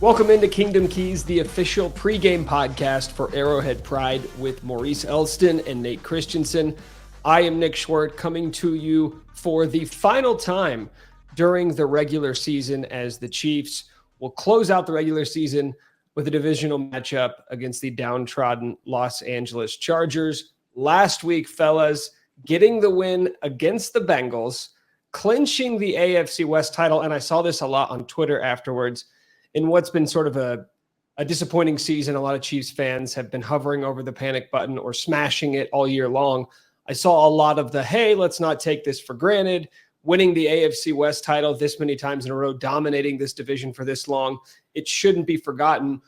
Welcome into Kingdom Keys, the official pregame podcast for Arrowhead Pride with Maurice Elston and Nate Christensen. I am Nick Schwerdt, coming to you for the final time during the regular season as the Chiefs will close out the regular season with a divisional matchup against the downtrodden Los Angeles Chargers. Last week, fellas, getting the win against the Bengals, clinching the AFC West title, and I saw this a lot on Twitter afterwards. In what's been sort of a disappointing season, a lot of Chiefs fans have been hovering over the panic button or smashing it all year long. I saw a lot of the, hey, let's not take this for granted, winning the AFC West title this many times in a row, dominating this division for this long. It shouldn't be forgotten.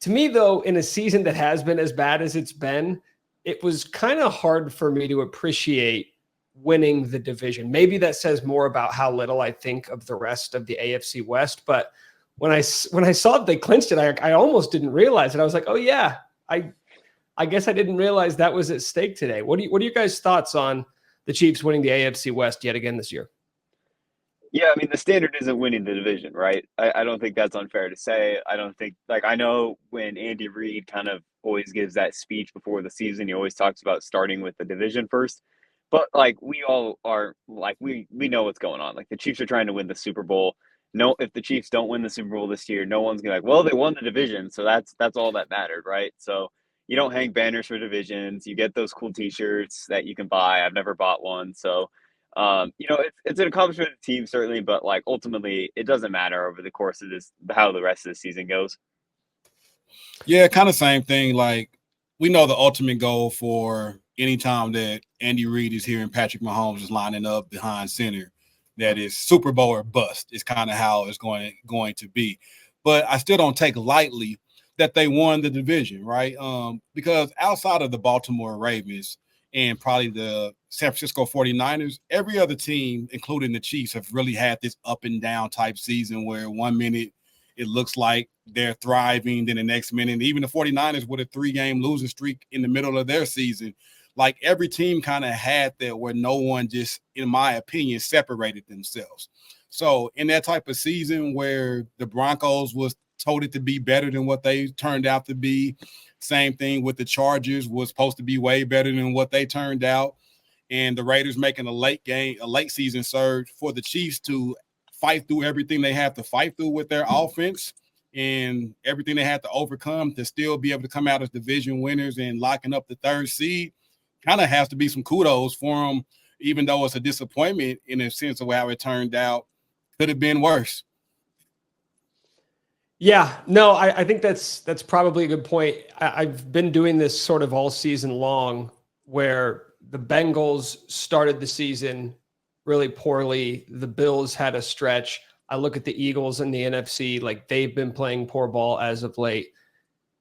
To me, though, in a season that has been as bad as it's been, it was kind of hard for me to appreciate winning the division. Maybe that says more about how little I think of the rest of the AFC West, but when I saw that they clinched it, I almost didn't realize it. I was like, oh yeah, I guess I didn't realize that was at stake today. What are your guys' thoughts on the Chiefs winning the AFC West yet again this year? Yeah, I mean, the standard isn't winning the division, right? I don't think that's unfair to say. I don't think, I know when Andy Reid kind of always gives that speech before the season, he always talks about starting with the division first. But, we all are, we know what's going on. Like, the Chiefs are trying to win the Super Bowl. No, if the Chiefs don't win the Super Bowl this year, no one's gonna be like, well, they won the division, so that's all that mattered, right? So you don't hang banners for divisions. You get those cool T-shirts that you can buy. I've never bought one, so it's an accomplishment of the team certainly, but ultimately, it doesn't matter over the course of this how the rest of the season goes. Yeah, kind of same thing. Like, we know the ultimate goal for any time that Andy Reid is here and Patrick Mahomes is lining up behind center, that is Super Bowl or bust is kind of how it's going to be. But I still don't take lightly that they won the division, right? Because outside of the Baltimore Ravens and probably the San Francisco 49ers, every other team, including the Chiefs, have really had this up and down type season where 1 minute it looks like they're thriving, then the next minute, even the 49ers with a 3-game losing streak in the middle of their season, like every team kind of had that where no one just, in my opinion, separated themselves. So in that type of season where the Broncos was told to be better than what they turned out to be, same thing with the Chargers, was supposed to be way better than what they turned out, and the Raiders making a late season surge, for the Chiefs to fight through everything they have to fight through with their offense and everything they had to overcome to still be able to come out as division winners and locking up the 3rd seed, kind of has to be some kudos for them, even though it's a disappointment in a sense of how it turned out. Could have been worse. Yeah, no, I think that's probably a good point. I've been doing this sort of all season long, where the Bengals started the season really poorly. The Bills had a stretch. I look at the Eagles in the NFC, like they've been playing poor ball as of late.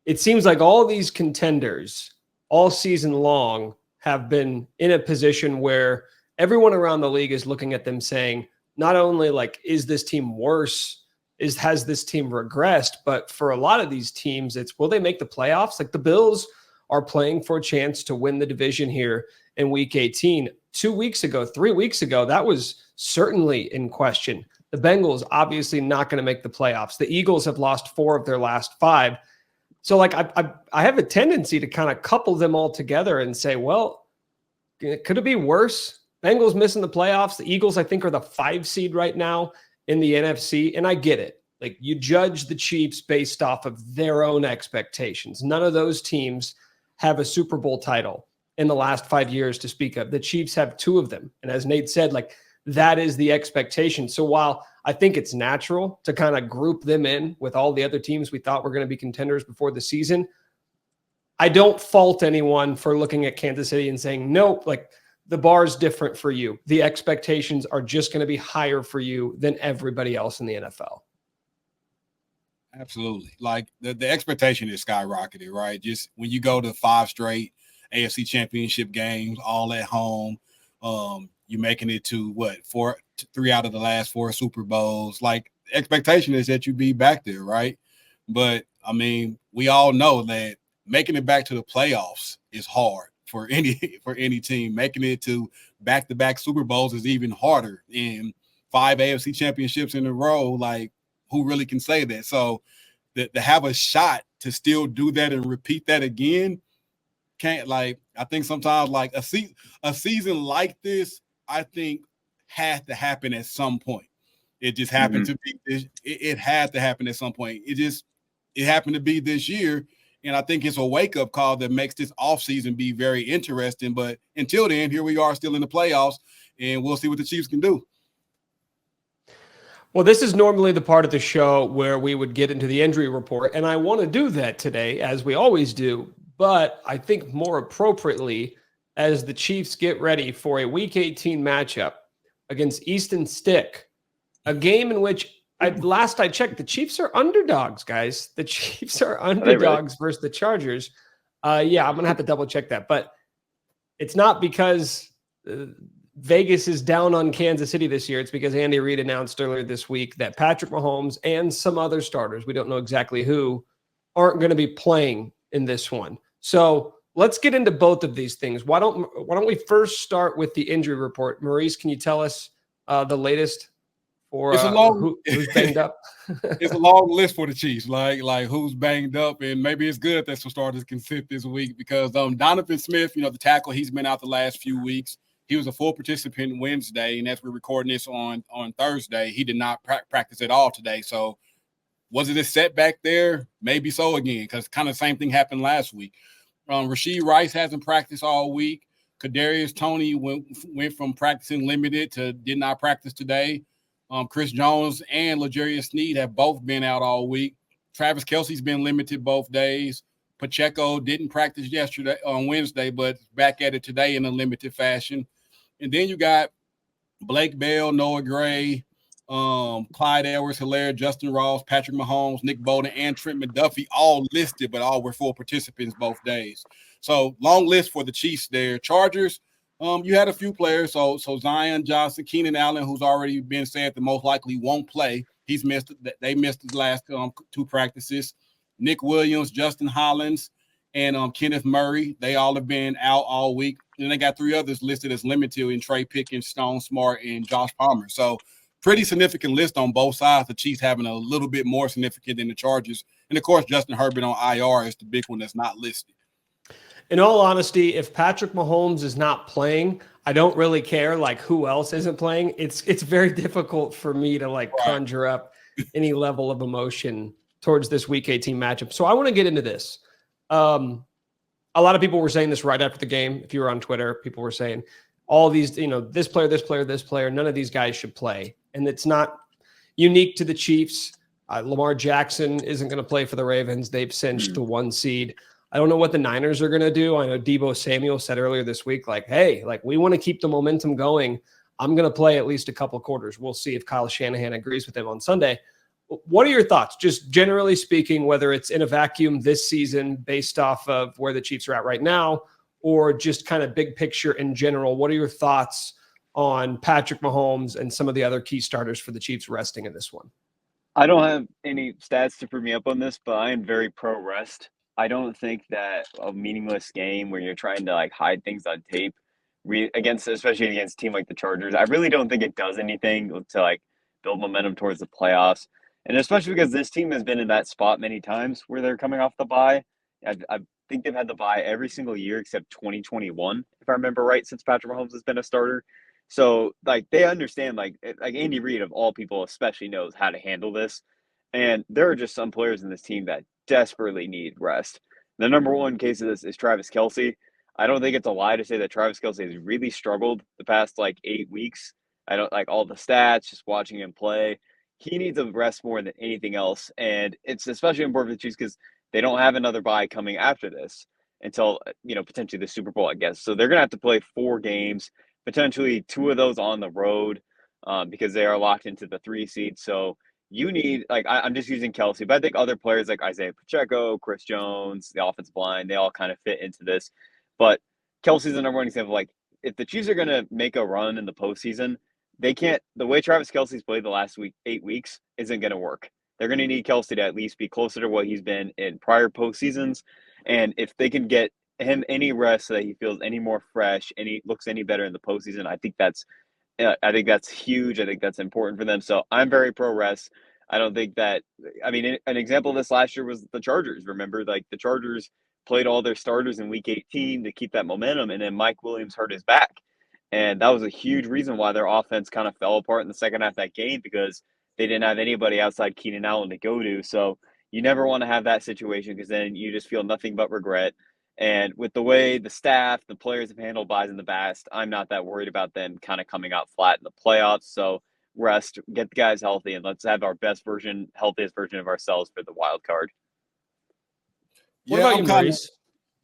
It seems like all these contenders all season long have been in a position where everyone around the league is looking at them saying, not only is this team worse, has this team regressed, but for a lot of these teams, it's, will they make the playoffs? Like the Bills are playing for a chance to win the division here in week 18. 3 weeks ago, that was certainly in question. The Bengals obviously not going to make the playoffs. The Eagles have lost 4 of their last 5. So I have a tendency to kind of couple them all together and say, well, could it be worse? Bengals missing the playoffs. The Eagles, I think, are the 5 seed right now in the NFC. And I get it. Like, you judge the Chiefs based off of their own expectations. None of those teams have a Super Bowl title in the last 5 years to speak of. The Chiefs have 2 of them. And as Nate said, that is the expectation. So while I think it's natural to kind of group them in with all the other teams we thought were going to be contenders before the season, I don't fault anyone for looking at Kansas City and saying, nope, the bar's different for you. The expectations are just going to be higher for you than everybody else in the NFL. Absolutely. The expectation is skyrocketed, right? Just when you go to 5 straight AFC championship games, all at home, you're making it to 3 out of the last 4 Super Bowls. Expectation is that you be back there, right? But I mean, we all know that making it back to the playoffs is hard for any team. Making it to back-to-back Super Bowls is even harder. And 5 AFC championships in a row, who really can say that? So to have a shot to still do that and repeat that again. Can't I think sometimes a season like this, I think had to happen at some point. It just happened to be this. It had to happen at some point. It happened to be this year. And I think it's a wake-up call that makes this offseason be very interesting. But until then, here we are still in the playoffs, and we'll see what the Chiefs can do. Well, this is normally the part of the show where we would get into the injury report, and I want to do that today, as we always do. But I think more appropriately, as the Chiefs get ready for a Week 18 matchup against Easton Stick, a game in which last I checked, the Chiefs are underdogs, guys. The Chiefs are underdogs versus the Chargers. Yeah, I'm going to have to double check that. But it's not because Vegas is down on Kansas City this year. It's because Andy Reid announced earlier this week that Patrick Mahomes and some other starters, we don't know exactly who, aren't going to be playing in this one. So let's get into both of these things. Why don't we first start with the injury report? Maurice, can you tell us the latest? Or it's a long, who's banged up? It's a long list for the Chiefs, like who's banged up, and maybe it's good that some starters can sit this week because Donovan Smith, the tackle, he's been out the last few weeks. He was a full participant Wednesday, and as we're recording this on Thursday, he did not practice at all today. So was it a setback there? Maybe so again, because kind of the same thing happened last week. Rashee Rice hasn't practiced all week. Kadarius Toney went from practicing limited to did not practice today. Chris Jones and L'Jarius Sneed have both been out all week. Travis Kelce's been limited both days. Pacheco didn't practice yesterday on Wednesday, but back at it today in a limited fashion. And then you got Blake Bell, Noah Gray, Clyde Edwards-Helaire, Justin Ross, Patrick Mahomes, Nick Bolton, and Trent McDuffie all listed, but all were full participants both days. So long list for the Chiefs there. Chargers, you had a few players. So Zion Johnson, Keenan Allen, who's already been said that most likely won't play. They missed his last two practices. Nick Williams, Justin Hollins, and Kenneth Murray. They all have been out all week. And they got three others listed as limited in Trey Pickens, Stone Smart, and Josh Palmer. So pretty significant list on both sides. The Chiefs having a little bit more significant than the Chargers. And, of course, Justin Herbert on IR is the big one that's not listed. In all honesty, if Patrick Mahomes is not playing, I don't really care who else isn't playing. It's very difficult for me to conjure up any level of emotion towards this Week 18 matchup. So I want to get into this. A lot of people were saying this right after the game. If you were on Twitter, people were saying all these, this player, this player, this player, none of these guys should play. And it's not unique to the Chiefs. Lamar Jackson isn't going to play for the Ravens. They've cinched the 1 seed. I don't know what the Niners are going to do. I know Deebo Samuel said earlier this week, hey, we want to keep the momentum going. I'm going to play at least a couple of quarters. We'll see if Kyle Shanahan agrees with him on Sunday. What are your thoughts, just generally speaking, whether it's in a vacuum this season based off of where the Chiefs are at right now, or just kind of big picture in general? What are your thoughts on Patrick Mahomes and some of the other key starters for the Chiefs resting in this one? I don't have any stats to prove me up on this, but I am very pro rest. I don't think that a meaningless game where you're trying to hide things on tape especially against a team like the Chargers, I really don't think it does anything to build momentum towards the playoffs. And especially because this team has been in that spot many times where they're coming off the bye. I think they've had the bye every single year except 2021, if I remember right, since Patrick Mahomes has been a starter. So they understand Andy Reid of all people especially knows how to handle this. And there are just some players in this team that desperately need rest. The number one case of this is Travis Kelce. I don't think it's a lie to say that Travis Kelce has really struggled the past 8 weeks. I don't all the stats, just watching him play. He needs a rest more than anything else. And it's especially important for the Chiefs because they don't have another bye coming after this until, potentially the Super Bowl, I guess. So they're going to have to play 4 games, potentially 2 of those on the road because they are locked into the 3 seed. So you need, I'm just using Kelce, but I think other players like Isaiah Pacheco, Chris Jones, the offensive line, they all kind of fit into this. But Kelce's the number one example. If the Chiefs are going to make a run in the postseason, they can't. The way Travis Kelce's played the last 8 weeks isn't going to work. They're going to need Kelce to at least be closer to what he's been in prior postseasons. And if they can get him any rest so that he feels any more fresh, looks any better in the postseason, I think that's huge. I think that's important for them. So I'm very pro rest. I don't think that, I mean, an example of this last year was the Chargers. Remember, like the Chargers played all their starters in week 18 to keep that momentum, and then Mike Williams hurt his back. And that was a huge reason why their offense kind of fell apart in the second half of that game, because they didn't have anybody outside Keenan Allen to go to. So you never want to have that situation, because then you just feel nothing but regret. And with the way the staff, the players have handled buys in the past, I'm not that worried about them kind of coming out flat in the playoffs. So rest, get the guys healthy, and let's have our best version, healthiest version of ourselves for the wild card. What about you, Maurice?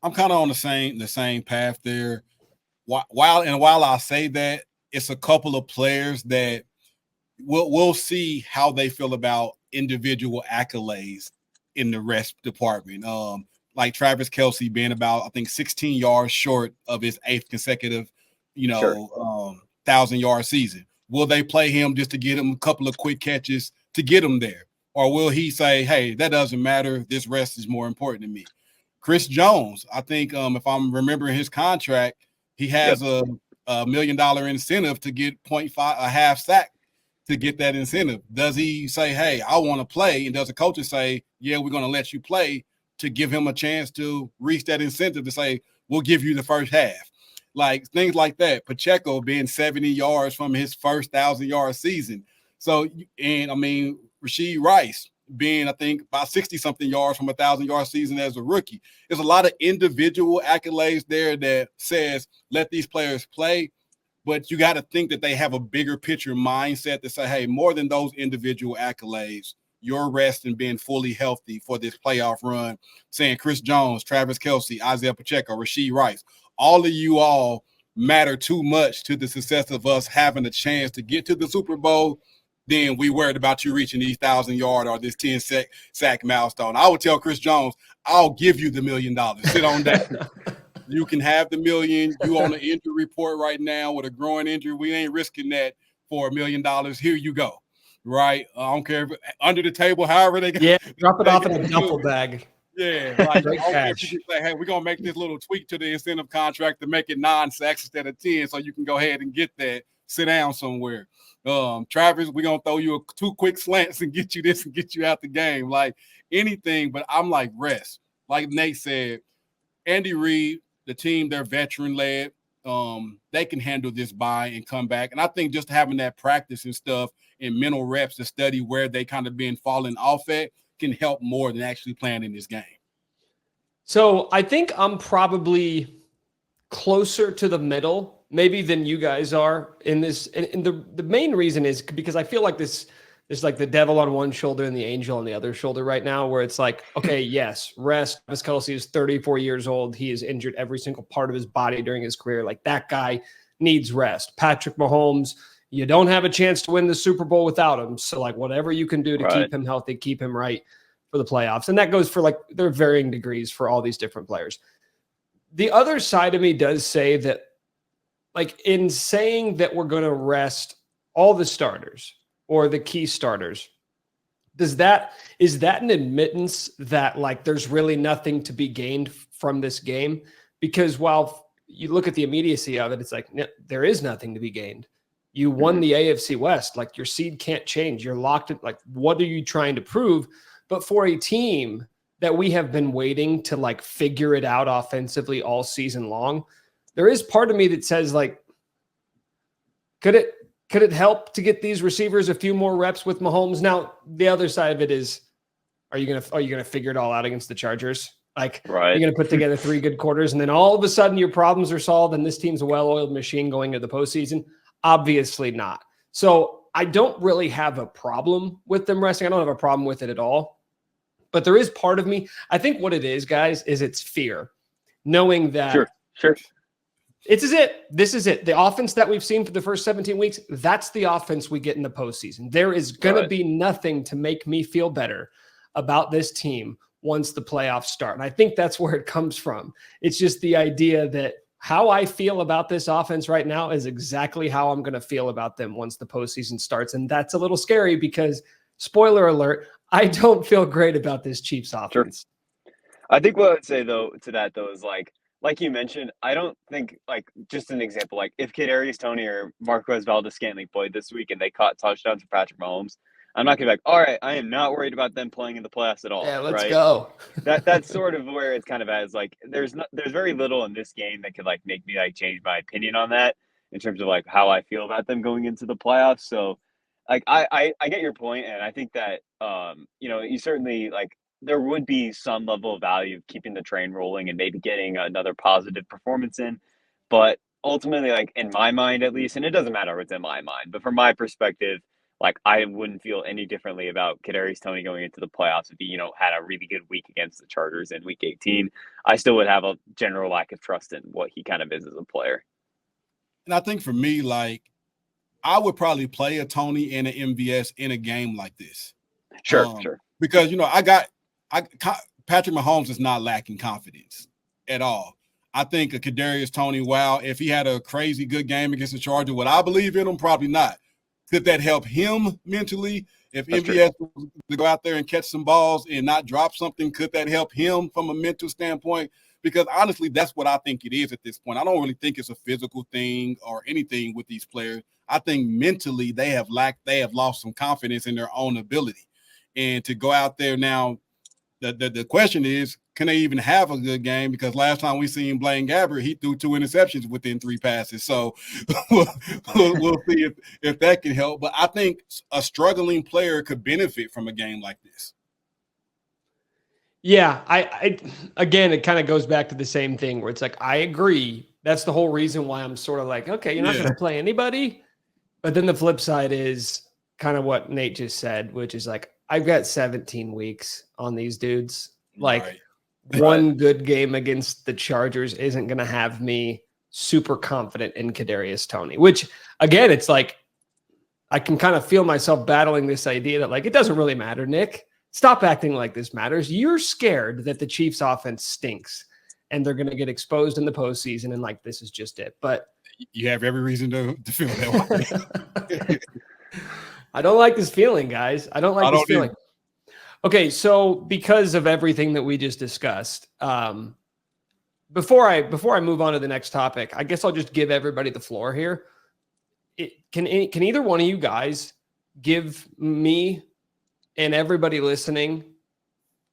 I'm kind of on the same path there. While I say that, it's a couple of players that we'll see how they feel about individual accolades in the rest department. Like Travis Kelce being about, I think, 16 yards short of his 8th consecutive, 1,000-yard season. Will they play him just to get him a couple of quick catches to get him there? Or will he say, hey, that doesn't matter. This rest is more important to me? Chris Jones, I think if I'm remembering his contract, he has a $1 million incentive to get 0.5, a half sack to get that incentive. Does he say, hey, I want to play? And does the coaches say, yeah, we're going to let you play, to give him a chance to reach that incentive to say, we'll give you the first half? Like things like that. Pacheco being 70 yards from his first 1,000-yard season. So, and I mean, Rashee Rice being, I think, about 60-something yards from a 1,000-yard season as a rookie. There's a lot of individual accolades there that says, let these players play. But you got to think that they have a bigger picture mindset to say, hey, more than those individual accolades, your rest and being fully healthy for this playoff run, saying Chris Jones, Travis Kelce, Isaiah Pacheco, Rashee Rice, all of you all matter too much to the success of us having a chance to get to the Super Bowl. Then we worried about you reaching these 1,000-yard or this 10-sack milestone. I would tell Chris Jones, I'll give you the $1 million. Sit on that. You can have the $1 million. You on the injury report right now with a growing injury. We ain't risking that for $1 million. Here you go. Right? I don't care if under the table, however they get. Yeah, drop it off in a duffel bag. Yeah, like if you say, hey, we're gonna make this little tweak to the incentive contract to make it 9 sacks instead of 10, so you can go ahead and get that. Sit down somewhere. Travis, we're gonna throw you 2 quick slants and get you this and get you out the game. Like anything, but I'm like rest. Like Nate said, Andy Reid, the team, they're veteran led. They can handle this bye and come back. And I think just having that practice and stuff and mental reps to study where they kind of been falling off at can help more than actually playing in this game. So I think I'm probably closer to the middle, maybe, than you guys are in this. And the main reason is because I feel like this is like the devil on one shoulder and the angel on the other shoulder right now, where it's like, okay, yes, rest. Travis Kelce is 34 years old. He has injured every single part of his body during his career. Like that guy needs rest. Patrick Mahomes, you don't have a chance to win the Super Bowl without him. So like whatever you can do to keep him healthy, keep him right for the playoffs. And that goes for like their varying degrees for all these different players. The other side of me does say that, like, in saying that we're going to rest all the starters or the key starters, is that an admittance that like there's really nothing to be gained from this game? Because while you look at the immediacy of it, it's like there is nothing to be gained. You won the AFC West. Like your seed can't change. You're locked in. Like, what are you trying to prove? But for a team that we have been waiting to like figure it out offensively all season long, there is part of me that says like, could it help to get these receivers a few more reps with Mahomes? Now, the other side of it is, are you gonna figure it all out against the Chargers? Like, you're gonna put together 3 good quarters, and then all of a sudden your problems are solved, and this team's a well-oiled machine going into the postseason? Obviously not. So I don't really have a problem with them resting. I don't have a problem with it at all. But there is part of me, I think what it is, guys, is it's fear. Knowing that Sure. This is it. The offense that we've seen for the first 17 weeks, that's the offense we get in the postseason. There is going to be nothing to make me feel better about this team once the playoffs start. And I think that's where it comes from. It's just the idea that how I feel about this offense right now is exactly how I'm going to feel about them once the postseason starts. And that's a little scary because, spoiler alert, I don't feel great about this Chiefs offense. Sure. I think what I would say, though, to that, though, is like you mentioned, I don't think, like, just an example, like if Kadarius Toney or Marquez Valdez-Scantling played this week and they caught touchdowns for Patrick Mahomes, I'm not gonna be like, all right, I am not worried about them playing in the playoffs at all. Yeah, let's Right? go. That's sort of where it's kind of as like there's very little in this game that could like make me like change my opinion on that in terms of like how I feel about them going into the playoffs. So like I get your point, and I think that you certainly like there would be some level of value of keeping the train rolling and maybe getting another positive performance in. But ultimately, like in my mind at least, and it doesn't matter what's in my mind, but from my perspective, like I wouldn't feel any differently about Kadarius Toney going into the playoffs if he, had a really good week against the Chargers in Week 18. I still would have a general lack of trust in what he kind of is as a player. And I think for me, like I would probably play a Toney and an MVS in a game like this. Sure. Because Patrick Mahomes is not lacking confidence at all. I think a Kadarius Toney, if he had a crazy good game against the Chargers, would I believe in him? Probably not. Could that help him mentally? If MVS to go out there and catch some balls and not drop something, could that help him from a mental standpoint? Because honestly, that's what I think it is at this point. I don't really think it's a physical thing or anything with these players. I think mentally they have lost some confidence in their own ability. And to go out there now, the question is, can they even have a good game? Because last time we seen Blaine Gabbert, he threw 2 interceptions within 3 passes. So we'll see if that can help. But I think a struggling player could benefit from a game like this. Yeah, I again, it kind of goes back to the same thing where it's like, I agree. That's the whole reason why I'm sort of like, okay, you're not going to play anybody. But then the flip side is kind of what Nate just said, which is like, I've got 17 weeks on these dudes. Like one good game against the Chargers isn't going to have me super confident in Kadarius Toney, which again, it's like, I can kind of feel myself battling this idea that like, it doesn't really matter, Nick. Stop acting like this matters. You're scared that the Chiefs offense stinks and they're going to get exposed in the postseason. And like, this is just it. But you have every reason to feel that way. I don't like this feeling, guys. I don't like this feeling. Okay. So because of everything that we just discussed, before I move on to the next topic, I guess I'll just give everybody the floor here. Can either one of you guys give me and everybody listening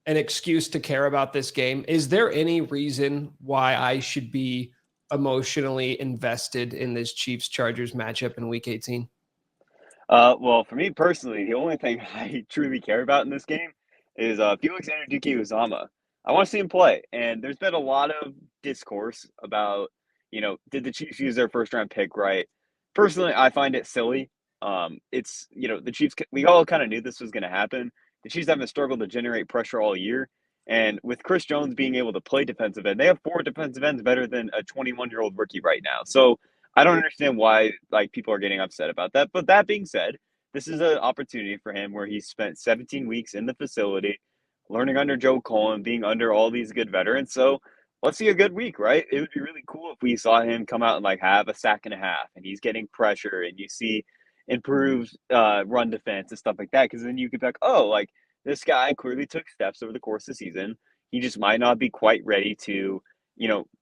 an excuse to care about this game? Is there any reason why I should be emotionally invested in this Chiefs-Chargers matchup in Week 18? Well, for me personally, the only thing I truly care about in this game is Felix Anudike-Uzomah. I want to see him play, and there's been a lot of discourse about, did the Chiefs use their first-round pick right? Personally, I find it silly. It's, the Chiefs, we all kind of knew this was going to happen. The Chiefs haven't struggled to generate pressure all year. And with Chris Jones being able to play defensive end, they have 4 defensive ends better than a 21-year-old rookie right now. So I don't understand why people are getting upset about that. But that being said, this is an opportunity for him where he spent 17 weeks in the facility, learning under Joe Cullen, being under all these good veterans. So let's see a good week, right? It would be really cool if we saw him come out and have a sack and a half, and he's getting pressure, and you see improved run defense and stuff like that. Because then you could be like, oh, this guy clearly took steps over the course of the season. He just might not be quite ready to,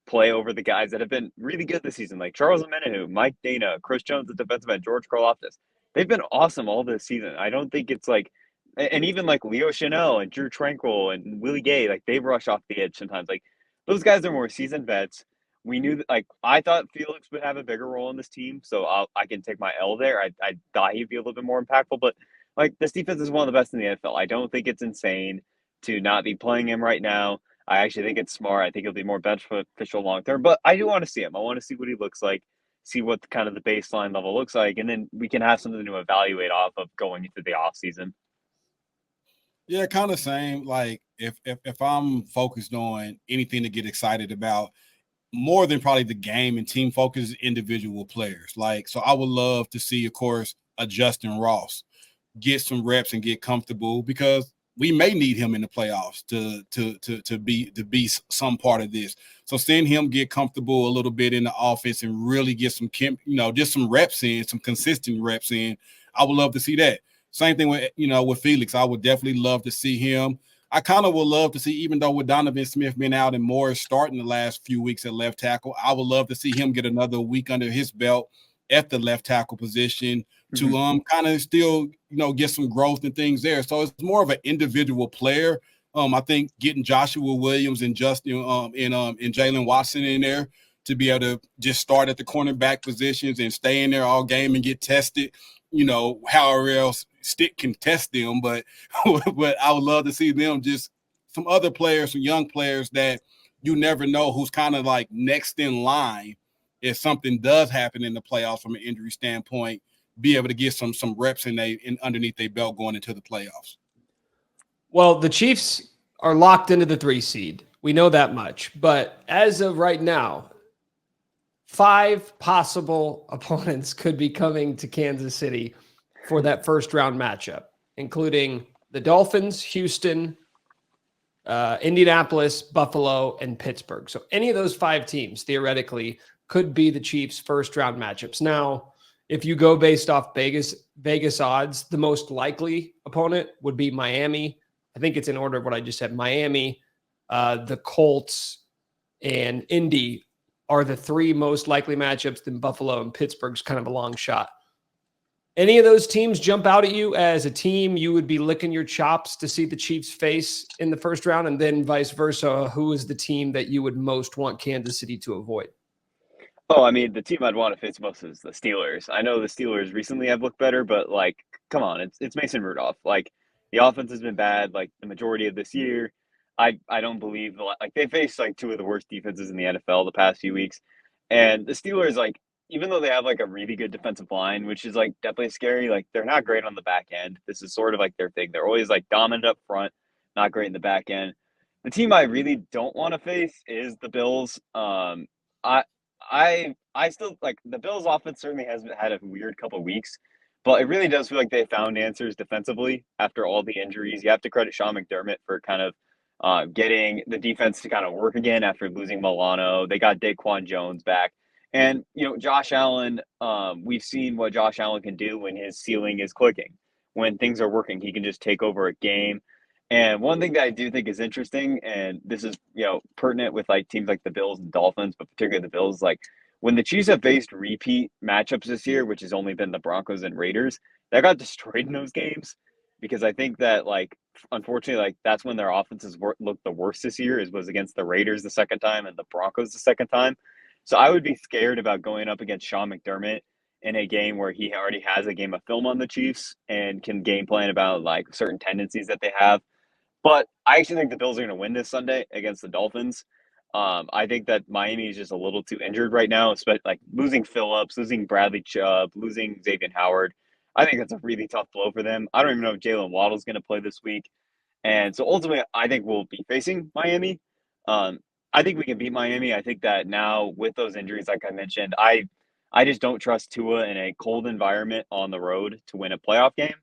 play over the guys that have been really good this season, like Charles Omenihu, Mike Dana, Chris Jones, the defensive end, George Karlaftis. They've been awesome all this season. I don't think it's and even Leo Chanel and Drew Tranquil and Willie Gay, they rush off the edge sometimes. Those guys are more seasoned vets. We knew that, I thought Felix would have a bigger role in this team, so I can take my L there. I thought he'd be a little bit more impactful, but this defense is one of the best in the NFL. I don't think it's insane to not be playing him right now. I actually think it's smart. I think it'll be more beneficial long term, but I do want to see him. I want to see what he looks like, see what kind of the baseline level looks like, and then we can have something to evaluate off of going into the offseason. Yeah, kind of same. If I'm focused on anything to get excited about, more than probably the game and team focus, individual players. So I would love to see, of course, a Justin Ross get some reps and get comfortable, because we may need him in the playoffs to be some part of this. So seeing him get comfortable a little bit in the offense and really get some just some reps in, some consistent reps in, I would love to see that. Same thing with Felix. I would definitely love to see him. I kind of would love to see, even though with Donovan Smith being out and Morris starting the last few weeks at left tackle, I would love to see him get another week under his belt at the left tackle position to kind of still, get some growth and things there. So it's more of an individual player. I think getting Joshua Williams and Justin and Jalen Watson in there to be able to just start at the cornerback positions and stay in there all game and get tested, however else Stick can test them. But but I would love to see them just some other players, some young players that you never know who's kind of like next in line if something does happen in the playoffs from an injury standpoint, be able to get some reps in underneath their belt going into the playoffs. Well, the Chiefs are locked into the 3 seed. We know that much. But as of right now, 5 possible opponents could be coming to Kansas City for that first round matchup, including the Dolphins, Houston, Indianapolis, Buffalo, and Pittsburgh. So any of those 5 teams theoretically could be the Chiefs' first round matchups. Now, if you go based off Vegas odds, the most likely opponent would be Miami. I think it's in order of what I just said. Miami, the Colts, and Indy are the 3 most likely matchups. Then Buffalo and Pittsburgh's kind of a long shot. Any of those teams jump out at you as a team you would be licking your chops to see the Chiefs face in the first round? And then vice versa, who is the team that you would most want Kansas City to avoid? Oh, I mean, the team I'd want to face most is the Steelers. I know the Steelers recently have looked better, but like, come on, it's Mason Rudolph. Like, the offense has been bad like the majority of this year. I don't believe they faced like 2 of the worst defenses in the NFL the past few weeks, and the Steelers, like, even though they have like a really good defensive line, which is like definitely scary, like they're not great on the back end. This is sort of like their thing. They're always like dominant up front, not great in the back end. The team I really don't want to face is the Bills. I still like the Bills offense certainly has had a weird couple of weeks, but it really does feel like they found answers defensively after all the injuries. You have to credit Sean McDermott for kind of getting the defense to kind of work again after losing Milano. They got Daquan Jones back. And, Josh Allen, we've seen what Josh Allen can do when his ceiling is clicking. When things are working, he can just take over a game. And one thing that I do think is interesting, and this is, pertinent with like teams like the Bills and Dolphins, but particularly the Bills, like when the Chiefs have faced repeat matchups this year, which has only been the Broncos and Raiders, that got destroyed in those games. Because I think that, like, unfortunately, like that's when their offenses looked the worst this year was against the Raiders the second time and the Broncos the second time. So I would be scared about going up against Sean McDermott in a game where he already has a game of film on the Chiefs and can game plan about like certain tendencies that they have. But I actually think the Bills are going to win this Sunday against the Dolphins. I think that Miami is just a little too injured right now, especially like losing Phillips, losing Bradley Chubb, losing Xavier Howard. I think that's a really tough blow for them. I don't even know if Jalen Waddle's going to play this week. And so ultimately, I think we'll be facing Miami. I think we can beat Miami. I think that now with those injuries, like I mentioned, I just don't trust Tua in a cold environment on the road to win a playoff game.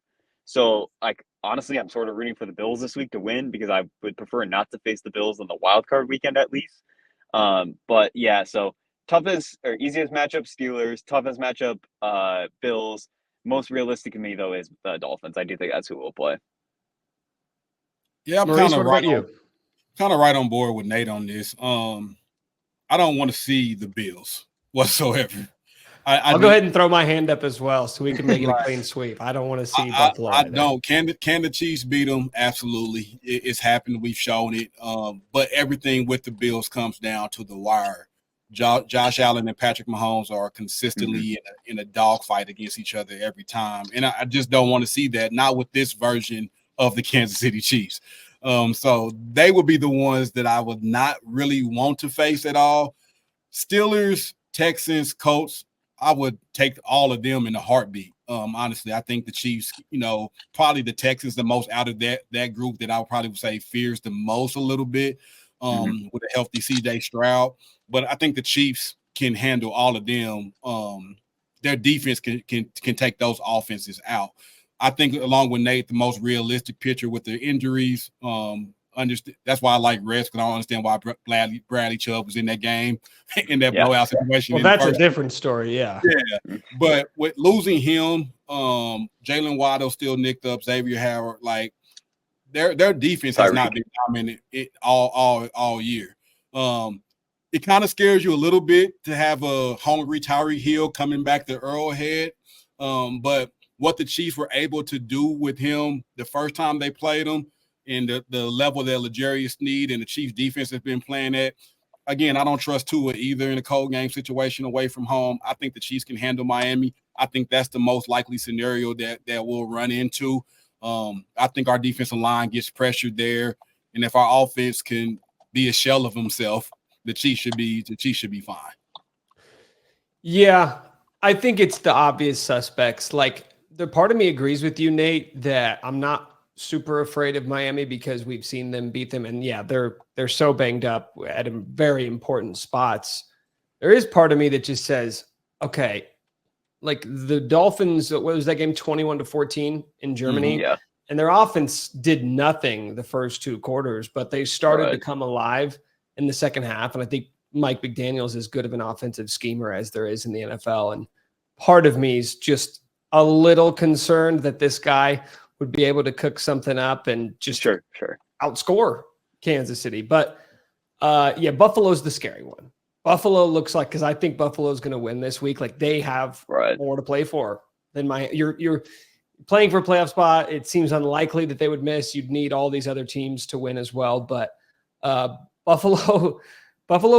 So, like, honestly, I'm sort of rooting for the Bills this week to win because I would prefer not to face the Bills on the wild card weekend at least. But yeah, so toughest or easiest matchup, Steelers. Toughest matchup, Bills. Most realistic to me, though, is the Dolphins. I do think that's who we'll play. Yeah, I'm Maurice, kind of what about you? right on board with Nate on this. I don't want to see the Bills whatsoever. I'll go ahead and throw my hand up as well so we can make it a clean sweep. I don't want to see Buffalo. I don't. Can the Chiefs beat them? Absolutely. It's happened. We've shown it. But everything with the Bills comes down to the wire. Josh Allen and Patrick Mahomes are consistently in a dogfight against each other every time. And I just don't want to see that, not with this version of the Kansas City Chiefs. So they would be the ones that I would not really want to face at all. Steelers, Texans, Colts, I would take all of them in a heartbeat. Honestly, I think the Chiefs, probably the Texans, the most out of that group that I would probably say fears the most a little bit with a healthy CJ Stroud. But I think the Chiefs can handle all of them. Their defense can take those offenses out. I think, along with Nate, the most realistic picture with the injuries. That's why I like rest, because I don't understand why Bradley Chubb was in that game in that blowout situation. Well, that's a different story, yeah. But with losing him, Jalen Waddle still nicked up, Xavier Howard, like their defense has not been dominant all year. it kind of scares you a little bit to have a hungry Tyreek Hill coming back to Arrowhead. But what the Chiefs were able to do with him the first time they played him and the level that L'Jarius Sneed and the Chiefs defense has been playing at, again, I don't trust Tua either in a cold game situation away from home. I think the Chiefs can handle Miami. I think that's the most likely scenario that we'll run into. I think our defensive line gets pressured there. And if our offense can be a shell of himself, the Chiefs should be fine. Yeah, I think it's the obvious suspects. Like, the part of me agrees with you, Nate, that I'm not super afraid of Miami because we've seen them beat them. And yeah, they're so banged up at very important spots. There is part of me that just says, okay, like the Dolphins, what was that game, 21-14 in Germany? Yeah. And their offense did nothing the first two quarters, but they started to come alive in the second half. And I think Mike McDaniel's is as good of an offensive schemer as there is in the NFL. And part of me is just a little concerned that this guy would be able to cook something up and just outscore Kansas City. But yeah, Buffalo's the scary one. Buffalo looks like, because I think Buffalo's going to win this week. Like, they have more to play for than you're playing for a playoff spot. It seems unlikely that they would miss. You'd need all these other teams to win as well. But Buffalo,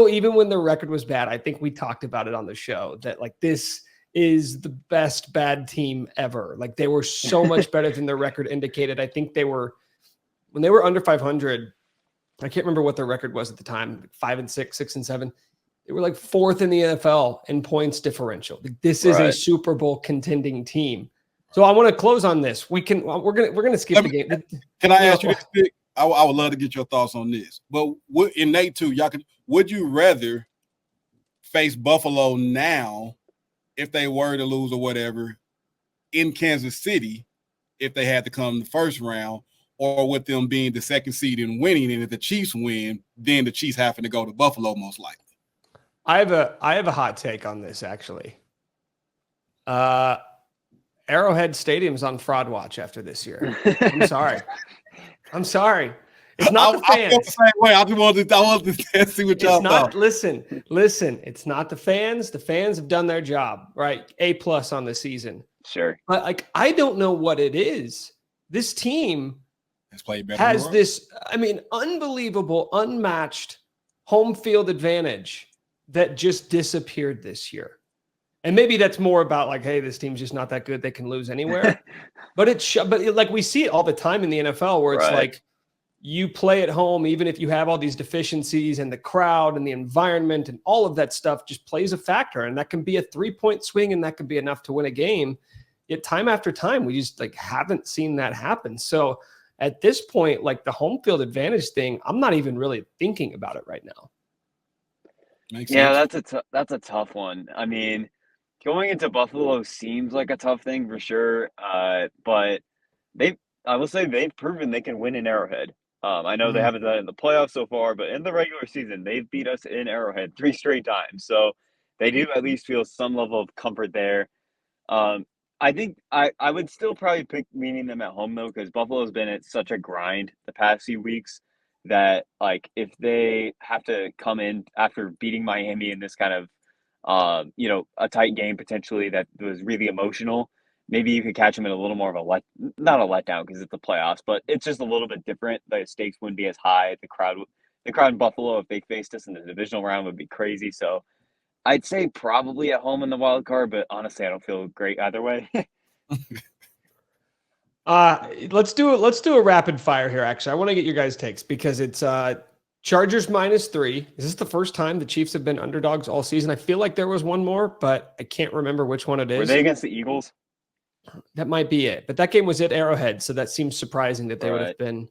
even when the record was bad, I think we talked about it on the show that like this is the best bad team ever. Like, they were so much better than their record indicated. I think when they were under 500, I can't remember what their record was at the time, 5-6, 6-7. They were like fourth in the NFL in points differential. Like, this is a Super Bowl contending team. So I want to close on this. We're gonna skip the game. Can I ask you this, Nick? I would love to get your thoughts on this. But in Nate too, would you rather face Buffalo now if they were to lose or whatever in Kansas City if they had to come the first round, or with them being the second seed and winning, and if the Chiefs win, then the Chiefs having to go to Buffalo most likely? I have a hot take on this, actually. Arrowhead Stadium's on fraud watch after this year. I'm sorry. It's not the fans. I feel the same way. I wanted to see what y'all thought. Listen. It's not the fans. The fans have done their job, right? A+ on the season. Sure. But like, I don't know what it is. This team has this, unbelievable, unmatched home field advantage that just disappeared this year. And maybe that's more about like, hey, this team's just not that good. They can lose anywhere. but like we see it all the time in the NFL where it's like you play at home, even if you have all these deficiencies, and the crowd and the environment and all of that stuff just plays a factor. And that can be a 3-point swing, and that can be enough to win a game. Yet time after time, we just like haven't seen that happen. So at this point, like the home field advantage thing, I'm not even really thinking about it right now. Yeah, that's a tough one. I mean, going into Buffalo seems like a tough thing for sure. But I will say they've proven they can win in Arrowhead. I know they haven't done it in the playoffs so far, but in the regular season, they've beat us in Arrowhead 3 straight times. So they do at least feel some level of comfort there. I think I would still probably pick meeting them at home though, because Buffalo's been at such a grind the past few weeks that like if they have to come in after beating Miami in this kind of a tight game potentially that was really emotional, maybe you could catch them in a little more of not a letdown because it's the playoffs, but it's just a little bit different. The stakes wouldn't be as high. The crowd in Buffalo, if they faced us in the divisional round, would be crazy. So I'd say probably at home in the wild card, but honestly, I don't feel great either way. Let's do a rapid fire here. Actually, I want to get your guys' takes because it's Chargers -3. Is this the first time the Chiefs have been underdogs all season? I feel like there was one more, but I can't remember which one it is. Were they against the Eagles? That might be it. But that game was at Arrowhead, so that seems surprising that they would have been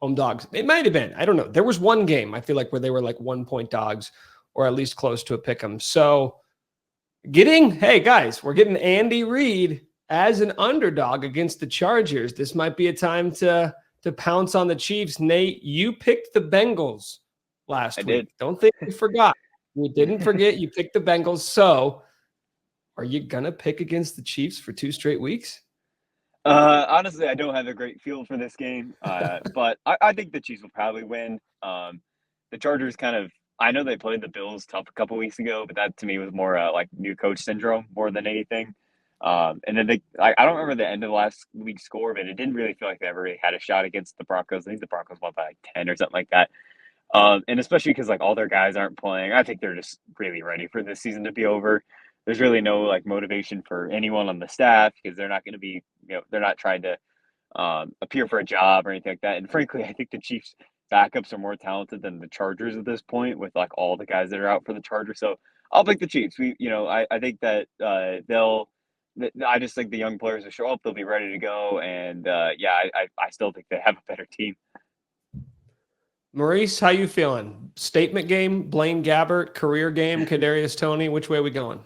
home dogs. It might have been. I don't know. There was one game, I feel like, where they were like 1-point dogs or at least close to a pick 'em. So hey, guys, we're getting Andy Reid as an underdog against the Chargers. This might be a time to pounce on the Chiefs. Nate, you picked the Bengals last week. Don't think you forgot. You didn't forget. You picked the Bengals. So are you going to pick against the Chiefs for 2 straight weeks? Honestly, I don't have a great feel for this game, but I think the Chiefs will probably win. The Chargers kind of I know they played the Bills tough a couple weeks ago, but that to me was more like new coach syndrome more than anything. And then I don't remember the end of last week's score, but it didn't really feel like they ever really had a shot against the Broncos. I think the Broncos won by like 10 or something like that. And especially because like all their guys aren't playing, I think they're just really ready for this season to be over. There's really no like motivation for anyone on the staff because they're not going to be, they're not trying to appear for a job or anything like that. And frankly, I think the Chiefs backups are more talented than the Chargers at this point with like all the guys that are out for the Chargers. So I'll pick the Chiefs. I think that I just think the young players will show up. They'll be ready to go. And I still think they have a better team. Maurice, how you feeling? Statement game, Blaine Gabbert, career game, Kadarius Toney. Which way are we going?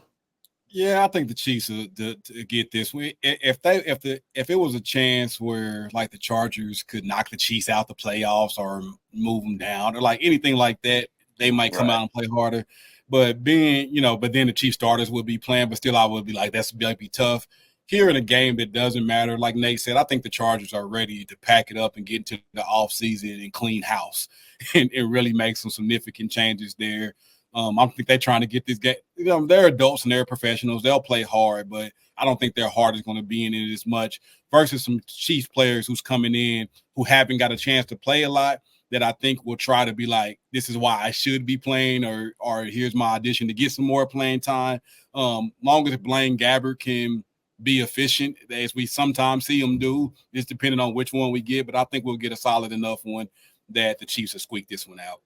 Yeah, I think the Chiefs to get this. If it was a chance where like the Chargers could knock the Chiefs out the playoffs or move them down or like anything like that, they might come out and play harder. But then the Chiefs starters would be playing, but still I would be like, that's might be tough. Here in a game that doesn't matter, like Nate said, I think the Chargers are ready to pack it up and get into the offseason and clean house and really make some significant changes there. I think they're trying to get this game. They're adults and they're professionals. They'll play hard, but I don't think their heart is going to be in it as much versus some Chiefs players who's coming in who haven't got a chance to play a lot that I think will try to be like, this is why I should be playing or here's my audition to get some more playing time. Long as Blaine Gabbert can be efficient, as we sometimes see him do, it's depending on which one we get, but I think we'll get a solid enough one that the Chiefs will squeak this one out.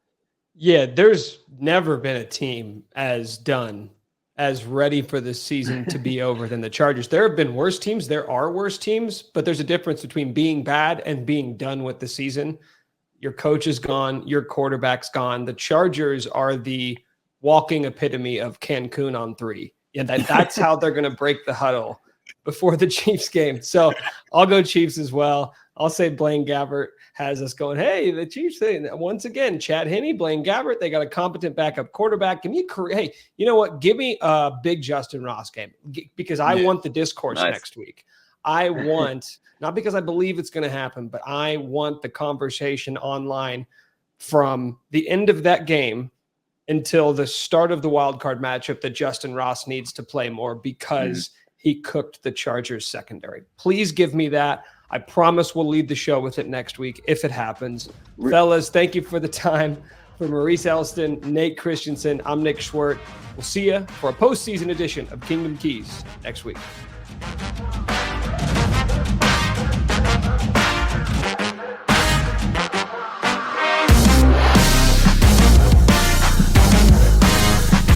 Yeah, there's never been a team as ready for the season to be over than the Chargers. There have been worse teams. There are worse teams, but there's a difference between being bad and being done with the season. Your coach is gone. Your quarterback's gone. The Chargers are the walking epitome of Cancun on 3. And that's how they're going to break the huddle before the Chiefs game. So I'll go Chiefs as well. I'll say Blaine Gabbert has us going, hey, the Chiefs thing. Once again, Chad Henne, Blaine Gabbert, they got a competent backup quarterback. Hey, you know what? Give me a big Justin Ross game because I want the discourse next week. I want, not because I believe it's going to happen, but I want the conversation online from the end of that game until the start of the wild card matchup that Justin Ross needs to play more because he cooked the Chargers secondary. Please give me that. I promise we'll lead the show with it next week if it happens. Fellas, thank you for the time. For Maurice Elston, Nate Christensen, I'm Nick Schwerdt. We'll see you for a postseason edition of Kingdom Keys next week.